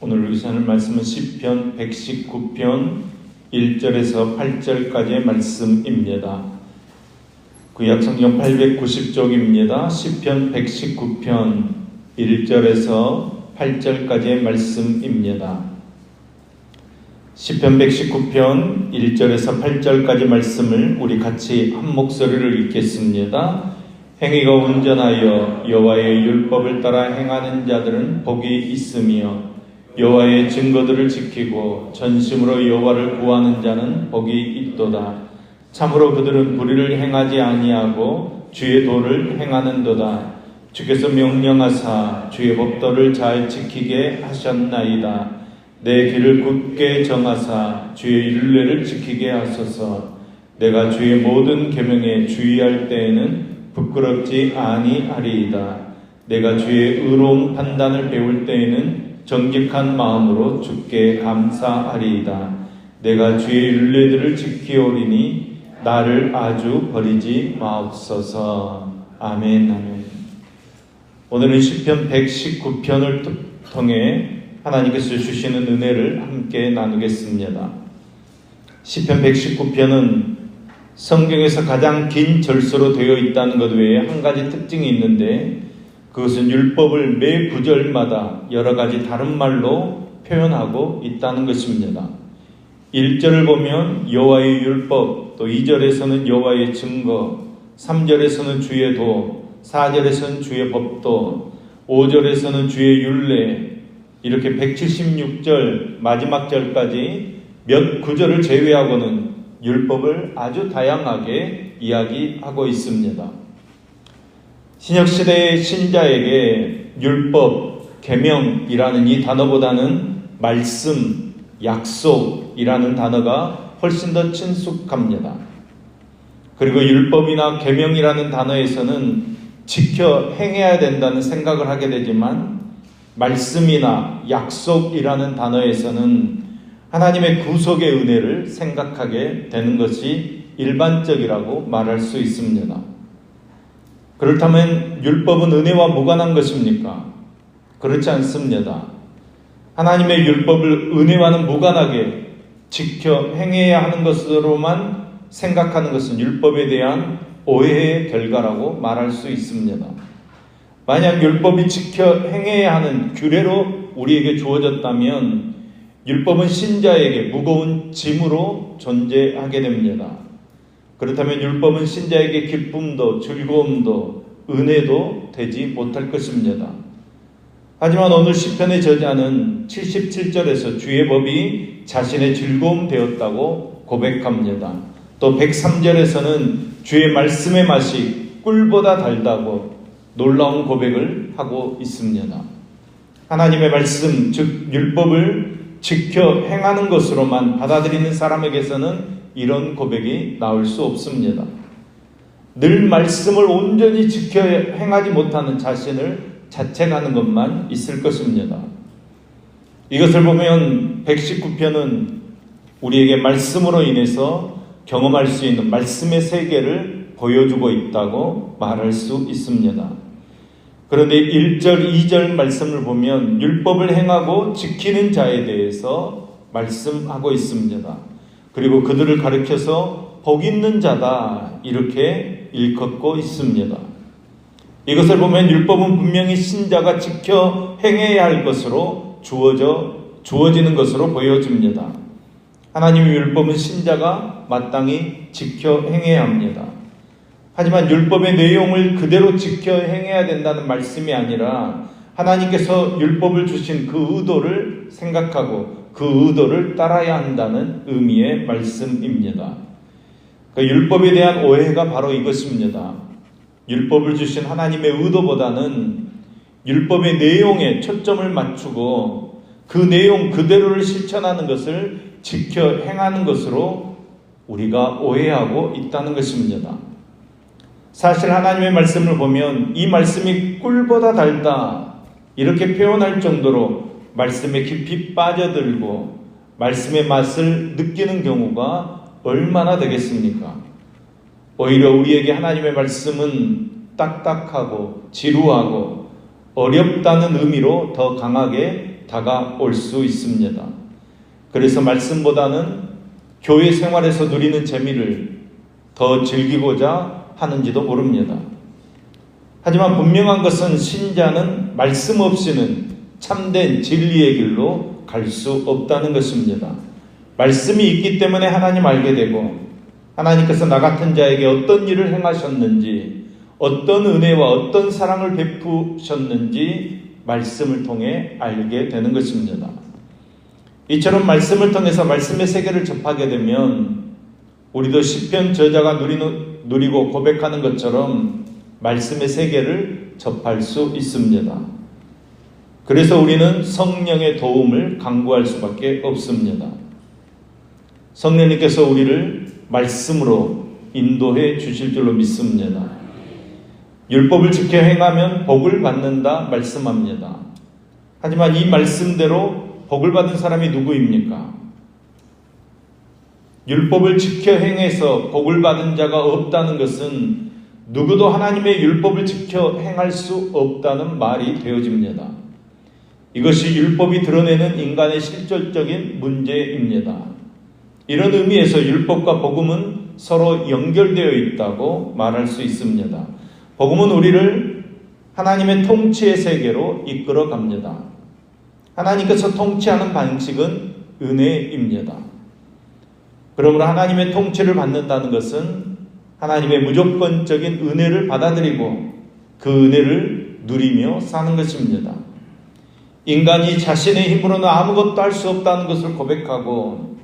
오늘 우리 하는 말씀은 시편 119편 1절에서 8절까지의 말씀입니다. 구약성경 890쪽입니다. 시편 119편 1절에서 8절까지의 말씀입니다. 시편 119편 1절에서 8절까지 말씀을 우리 같이 한 목소리를 읽겠습니다. 행위가 온전하여 여호와의 율법을 따라 행하는 자들은 복이 있으며 여호와의 증거들을 지키고 전심으로 여호와를 구하는 자는 복이 있도다. 참으로 그들은 불의를 행하지 아니하고 주의 도를 행하는도다. 주께서 명령하사 주의 법도를 잘 지키게 하셨나이다. 내 길을 굳게 정하사 주의 율례를 지키게 하소서. 내가 주의 모든 계명에 주의할 때에는 부끄럽지 아니하리이다. 내가 주의 의로운 판단을 배울 때에는 정직한 마음으로 주께 감사하리이다. 내가 주의 율례들을 지키오리니 나를 아주 버리지 마옵소서. 아멘. 아멘. 오늘은 시편 119편을 통해 하나님께서 주시는 은혜를 함께 나누겠습니다. 시편 119편은 성경에서 가장 긴 절서로 되어 있다는 것 외에 한 가지 특징이 있는데, 그것은 율법을 매 구절마다 여러 가지 다른 말로 표현하고 있다는 것입니다. 1절을 보면 여호와의 율법, 또 2절에서는 여호와의 증거, 3절에서는 주의 도, 4절에서는 주의 법도, 5절에서는 주의 율례, 이렇게 176절 마지막 절까지 몇 구절을 제외하고는 율법을 아주 다양하게 이야기하고 있습니다. 신약시대의 신자에게 율법, 계명이라는 이 단어보다는 말씀, 약속이라는 단어가 훨씬 더 친숙합니다. 그리고 율법이나 계명이라는 단어에서는 지켜 행해야 된다는 생각을 하게 되지만, 말씀이나 약속이라는 단어에서는 하나님의 구속의 은혜를 생각하게 되는 것이 일반적이라고 말할 수 있습니다. 그렇다면 율법은 은혜와 무관한 것입니까? 그렇지 않습니다. 하나님의 율법을 은혜와는 무관하게 지켜 행해야 하는 것으로만 생각하는 것은 율법에 대한 오해의 결과라고 말할 수 있습니다. 만약 율법이 지켜 행해야 하는 규례로 우리에게 주어졌다면 율법은 신자에게 무거운 짐으로 존재하게 됩니다. 그렇다면 율법은 신자에게 기쁨도 즐거움도 은혜도 되지 못할 것입니다. 하지만 오늘 시편의 저자는 77절에서 주의 법이 자신의 즐거움 되었다고 고백합니다. 또 103절에서는 주의 말씀의 맛이 꿀보다 달다고 놀라운 고백을 하고 있습니다. 하나님의 말씀, 즉 율법을 지켜 행하는 것으로만 받아들이는 사람에게서는 이런 고백이 나올 수 없습니다. 늘 말씀을 온전히 지켜 행하지 못하는 자신을 자책하는 것만 있을 것입니다. 이것을 보면 119편은 우리에게 말씀으로 인해서 경험할 수 있는 말씀의 세계를 보여주고 있다고 말할 수 있습니다. 그런데 1절, 2절 말씀을 보면 율법을 행하고 지키는 자에 대해서 말씀하고 있습니다. 그리고 그들을 가리켜서 복 있는 자다 이렇게 일컫고 있습니다. 이것을 보면 율법은 분명히 신자가 지켜 행해야 할 것으로 주어지는 것으로 보여집니다. 하나님의 율법은 신자가 마땅히 지켜 행해야 합니다. 하지만 율법의 내용을 그대로 지켜 행해야 된다는 말씀이 아니라 하나님께서 율법을 주신 그 의도를 생각하고 그 의도를 따라야 한다는 의미의 말씀입니다. 그 율법에 대한 오해가 바로 이것입니다. 율법을 주신 하나님의 의도보다는 율법의 내용에 초점을 맞추고 그 내용 그대로를 실천하는 것을 지켜 행하는 것으로 우리가 오해하고 있다는 것입니다. 사실 하나님의 말씀을 보면 이 말씀이 꿀보다 달다 이렇게 표현할 정도로 말씀에 깊이 빠져들고 말씀의 맛을 느끼는 경우가 얼마나 되겠습니까? 오히려 우리에게 하나님의 말씀은 딱딱하고 지루하고 어렵다는 의미로 더 강하게 다가올 수 있습니다. 그래서 말씀보다는 교회 생활에서 누리는 재미를 더 즐기고자 하는지도 모릅니다. 하지만 분명한 것은 신자는 말씀 없이는 참된 진리의 길로 갈 수 없다는 것입니다. 말씀이 있기 때문에 하나님 알게 되고, 하나님께서 나 같은 자에게 어떤 일을 행하셨는지, 어떤 은혜와 어떤 사랑을 베푸셨는지 말씀을 통해 알게 되는 것입니다. 이처럼 말씀을 통해서 말씀의 세계를 접하게 되면 우리도 시편 저자가 누리고 고백하는 것처럼 말씀의 세계를 접할 수 있습니다. 그래서 우리는 성령의 도움을 간구할 수밖에 없습니다. 성령님께서 우리를 말씀으로 인도해 주실 줄로 믿습니다. 율법을 지켜 행하면 복을 받는다 말씀합니다. 하지만 이 말씀대로 복을 받은 사람이 누구입니까? 율법을 지켜 행해서 복을 받은 자가 없다는 것은 누구도 하나님의 율법을 지켜 행할 수 없다는 말이 되어집니다. 이것이 율법이 드러내는 인간의 실질적인 문제입니다. 이런 의미에서 율법과 복음은 서로 연결되어 있다고 말할 수 있습니다. 복음은 우리를 하나님의 통치의 세계로 이끌어 갑니다. 하나님께서 통치하는 방식은 은혜입니다. 그러므로 하나님의 통치를 받는다는 것은 하나님의 무조건적인 은혜를 받아들이고 그 은혜를 누리며 사는 것입니다. 인간이 자신의 힘으로는 아무것도 할 수 없다는 것을 고백하고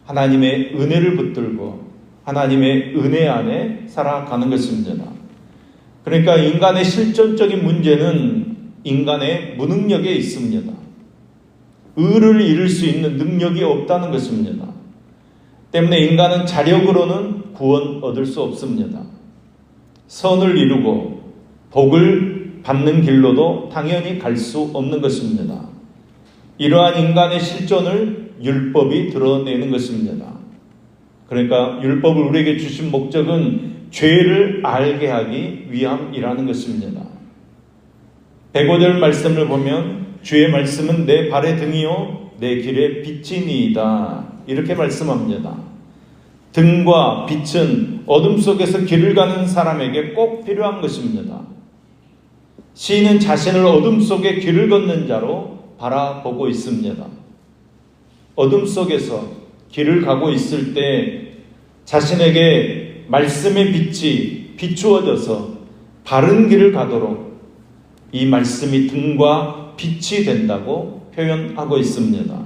하나님의 은혜를 붙들고 하나님의 은혜 안에 살아가는 것입니다. 그러니까 인간의 실존적인 문제는 인간의 무능력에 있습니다. 의를 이룰 수 있는 능력이 없다는 것입니다. 때문에 인간은 자력으로는 구원 얻을 수 없습니다. 선을 이루고 복을 받는 길로도 당연히 갈 수 없는 것입니다. 이러한 인간의 실존을 율법이 드러내는 것입니다. 그러니까 율법을 우리에게 주신 목적은 죄를 알게 하기 위함이라는 것입니다. 105절 말씀을 보면 주의 말씀은 내 발의 등이요 내 길의 빛이니이다 이렇게 말씀합니다. 등과 빛은 어둠 속에서 길을 가는 사람에게 꼭 필요한 것입니다. 시인은 자신을 어둠 속에 길을 걷는 자로 바라보고 있습니다. 어둠 속에서 길을 가고 있을 때 자신에게 말씀의 빛이 비추어져서 바른 길을 가도록 이 말씀이 등과 빛이 된다고 표현하고 있습니다.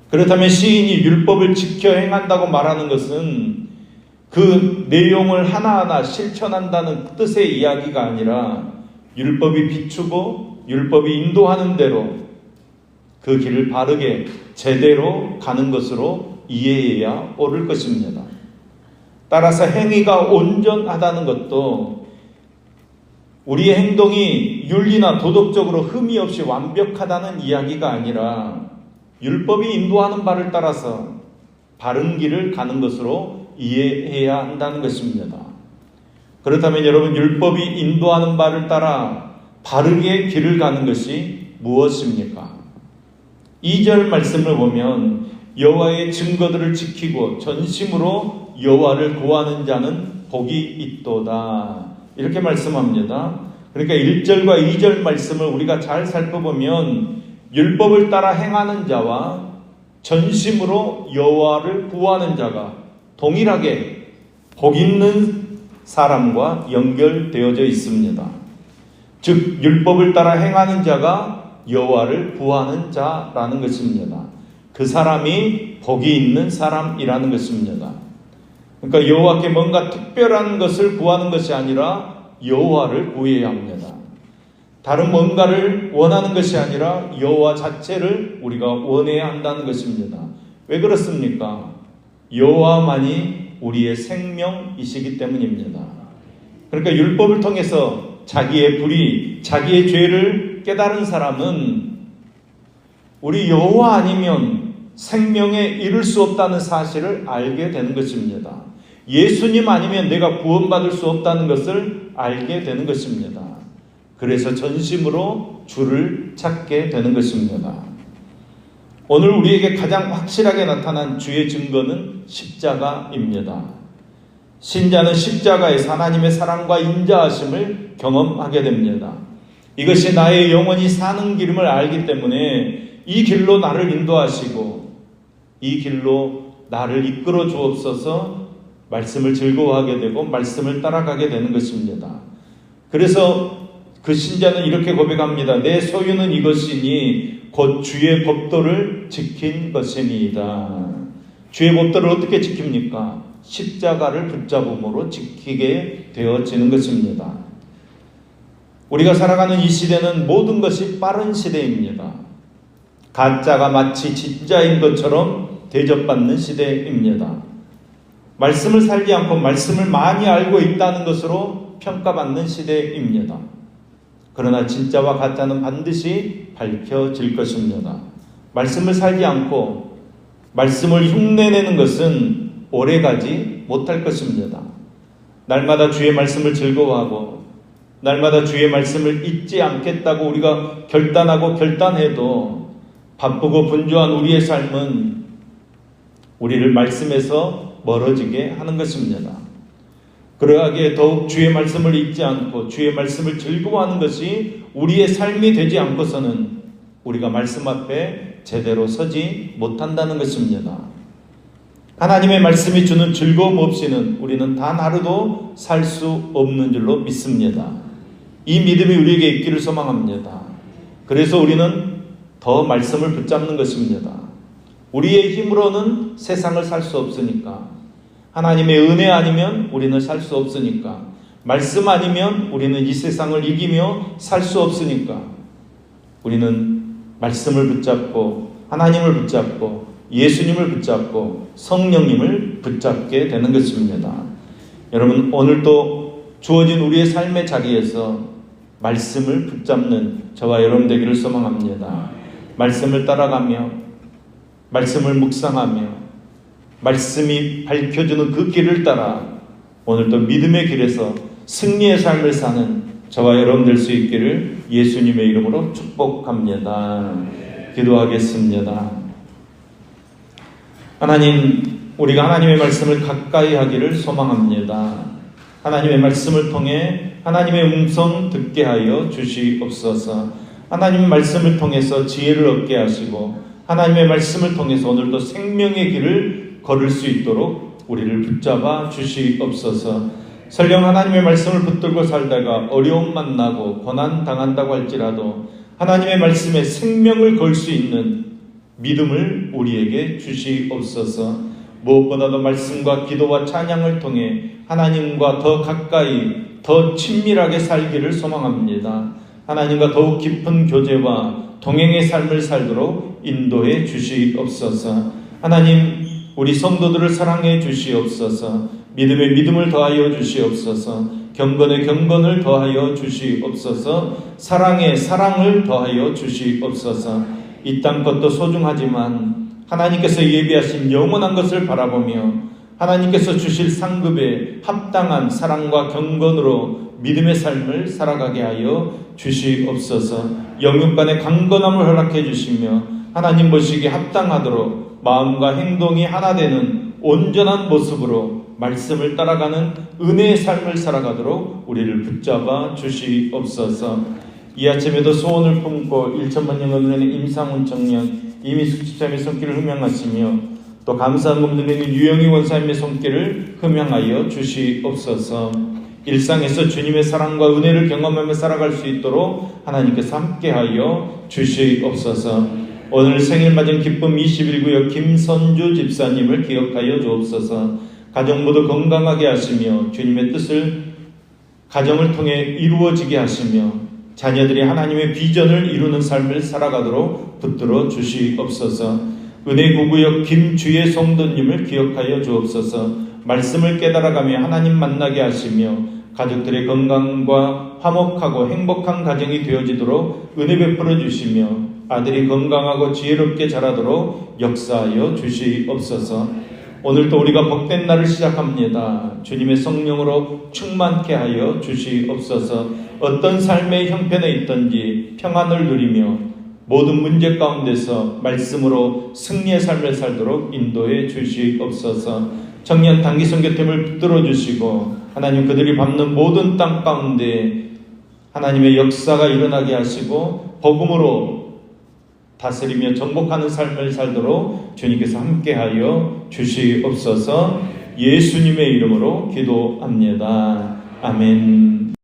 그렇다면 시인이 율법을 지켜 행한다고 말하는 것은 그 내용을 하나하나 실천한다는 뜻의 이야기가 아니라 율법이 비추고 율법이 인도하는 대로 그 길을 바르게 제대로 가는 것으로 이해해야 옳을 것입니다. 따라서 행위가 온전하다는 것도 우리의 행동이 윤리나 도덕적으로 흠이 없이 완벽하다는 이야기가 아니라 율법이 인도하는 바를 따라서 바른 길을 가는 것으로 이해해야 한다는 것입니다. 그렇다면 여러분, 율법이 인도하는 바를 따라 바르게 길을 가는 것이 무엇입니까? 2절 말씀을 보면 여호와의 증거들을 지키고 전심으로 여호와를 구하는 자는 복이 있도다 이렇게 말씀합니다. 그러니까 1절과 2절 말씀을 우리가 잘 살펴보면 율법을 따라 행하는 자와 전심으로 여호와를 구하는 자가 동일하게 복 있는 사람과 연결되어져 있습니다. 즉 율법을 따라 행하는 자가 여호와를 구하는 자라는 것입니다. 그 사람이 복이 있는 사람이라는 것입니다. 그러니까 여호와께 뭔가 특별한 것을 구하는 것이 아니라 여호와를 구해야 합니다. 다른 뭔가를 원하는 것이 아니라 여호와 자체를 우리가 원해야 한다는 것입니다. 왜 그렇습니까? 여호와만이 우리의 생명이시기 때문입니다. 그러니까 율법을 통해서 자기의 불의, 자기의 죄를 깨달은 사람은 우리 여호와 아니면 생명에 이를 수 없다는 사실을 알게 되는 것입니다. 예수님 아니면 내가 구원받을 수 없다는 것을 알게 되는 것입니다. 그래서 전심으로 주를 찾게 되는 것입니다. 오늘 우리에게 가장 확실하게 나타난 주의 증거는 십자가입니다. 신자는 십자가에서 하나님의 사랑과 인자하심을 경험하게 됩니다. 이것이 나의 영원히 사는 길임을 알기 때문에 이 길로 나를 인도하시고 이 길로 나를 이끌어 주옵소서 말씀을 즐거워하게 되고 말씀을 따라가게 되는 것입니다. 그래서 그 신자는 이렇게 고백합니다. 내 소유는 이것이니 곧 주의 법도를 지킨 것이니이다. 주의 법도를 어떻게 지킵니까? 십자가를 붙잡음으로 지키게 되어지는 것입니다. 우리가 살아가는 이 시대는 모든 것이 빠른 시대입니다. 가짜가 마치 진짜인 것처럼 대접받는 시대입니다. 말씀을 살지 않고 말씀을 많이 알고 있다는 것으로 평가받는 시대입니다. 그러나 진짜와 가짜는 반드시 밝혀질 것입니다. 말씀을 살지 않고 말씀을 흉내내는 것은 오래가지 못할 것입니다. 날마다 주의 말씀을 즐거워하고 날마다 주의 말씀을 잊지 않겠다고 우리가 결단하고 결단해도 바쁘고 분주한 우리의 삶은 우리를 말씀에서 멀어지게 하는 것입니다. 그러하기에 더욱 주의 말씀을 잊지 않고 주의 말씀을 즐거워하는 것이 우리의 삶이 되지 않고서는 우리가 말씀 앞에 제대로 서지 못한다는 것입니다. 하나님의 말씀이 주는 즐거움 없이는 우리는 단 하루도 살 수 없는 줄로 믿습니다. 이 믿음이 우리에게 있기를 소망합니다. 그래서 우리는 더 말씀을 붙잡는 것입니다. 우리의 힘으로는 세상을 살 수 없으니까, 하나님의 은혜 아니면 우리는 살 수 없으니까, 말씀 아니면 우리는 이 세상을 이기며 살 수 없으니까 우리는 말씀을 붙잡고 하나님을 붙잡고 예수님을 붙잡고 성령님을 붙잡게 되는 것입니다. 여러분, 오늘도 주어진 우리의 삶의 자리에서 말씀을 붙잡는 저와 여러분 되기를 소망합니다. 말씀을 따라가며 말씀을 묵상하며 말씀이 밝혀주는 그 길을 따라 오늘도 믿음의 길에서 승리의 삶을 사는 저와 여러분 될 수 있기를 예수님의 이름으로 축복합니다. 기도하겠습니다. 하나님, 우리가 하나님의 말씀을 가까이 하기를 소망합니다. 하나님의 말씀을 통해 하나님의 음성 듣게 하여 주시옵소서. 하나님의 말씀을 통해서 지혜를 얻게 하시고 하나님의 말씀을 통해서 오늘도 생명의 길을 걸을 수 있도록 우리를 붙잡아 주시옵소서. 설령 하나님의 말씀을 붙들고 살다가 어려움 만나고 고난 당한다고 할지라도 하나님의 말씀에 생명을 걸 수 있는 믿음을 우리에게 주시옵소서. 무엇보다도 말씀과 기도와 찬양을 통해 하나님과 더 가까이 더 친밀하게 살기를 소망합니다. 하나님과 더욱 깊은 교제와 동행의 삶을 살도록 인도해 주시옵소서. 하나님, 우리 성도들을 사랑해 주시옵소서. 믿음에 믿음을 더하여 주시옵소서. 경건에 경건을 더하여 주시옵소서. 사랑에 사랑을 더하여 주시옵소서. 이 땅 것도 소중하지만 하나님께서 예비하신 영원한 것을 바라보며 하나님께서 주실 상급에 합당한 사랑과 경건으로 믿음의 삶을 살아가게 하여 주시옵소서. 영육 간의 강건함을 허락해 주시며 하나님 보시기에 합당하도록 마음과 행동이 하나 되는 온전한 모습으로 말씀을 따라가는 은혜의 삶을 살아가도록 우리를 붙잡아 주시옵소서. 이 아침에도 소원을 품고 1천만 영을 누리는 임상훈 청년, 이미숙 집사님의 손길을 흠양하시며 또 감사한금 드리는 유영희 원사님의 손길을 흠양하여 주시옵소서. 일상에서 주님의 사랑과 은혜를 경험하며 살아갈 수 있도록 하나님께서 함께하여 주시옵소서. 오늘 생일 맞은 기쁨 21구역 김선주 집사님을 기억하여 주옵소서. 가정 모두 건강하게 하시며 주님의 뜻을 가정을 통해 이루어지게 하시며 자녀들이 하나님의 비전을 이루는 삶을 살아가도록 붙들어 주시옵소서. 은혜 9구역 김주의 성도님을 기억하여 주옵소서. 말씀을 깨달아가며 하나님 만나게 하시며 가족들의 건강과 화목하고 행복한 가정이 되어지도록 은혜 베풀어 주시며 아들이 건강하고 지혜롭게 자라도록 역사하여 주시옵소서. 오늘도 우리가 복된 날을 시작합니다. 주님의 성령으로 충만케 하여 주시옵소서. 어떤 삶의 형편에 있든지 평안을 누리며 모든 문제 가운데서 말씀으로 승리의 삶을 살도록 인도해 주시옵소서. 청년 단기 선교팀을 붙들어 주시고 하나님 그들이 밟는 모든 땅 가운데 하나님의 역사가 일어나게 하시고 복음으로 다스리며 정복하는 삶을 살도록 주님께서 함께하여 주시옵소서. 예수님의 이름으로 기도합니다. 아멘.